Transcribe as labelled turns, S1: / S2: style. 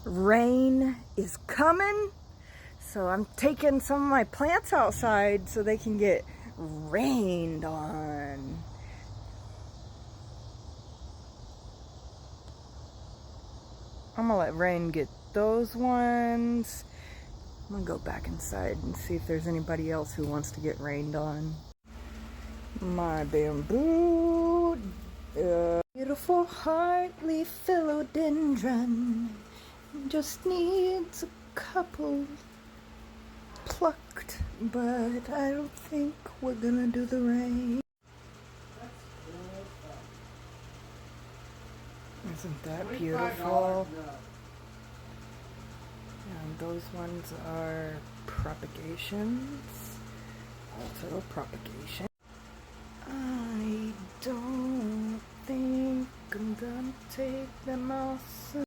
S1: Rain is coming, so I'm taking some of my plants outside so they can get rained on. I'm gonna let rain get those ones. I'm gonna go back inside and see if there's anybody else who wants to get rained on. My bamboo, beautiful heartleaf philodendron just needs a couple plucked, but I don't think we're gonna do the rain. Isn't that beautiful? And those ones are propagations. Also propagation. I don't think I'm gonna take them all soon.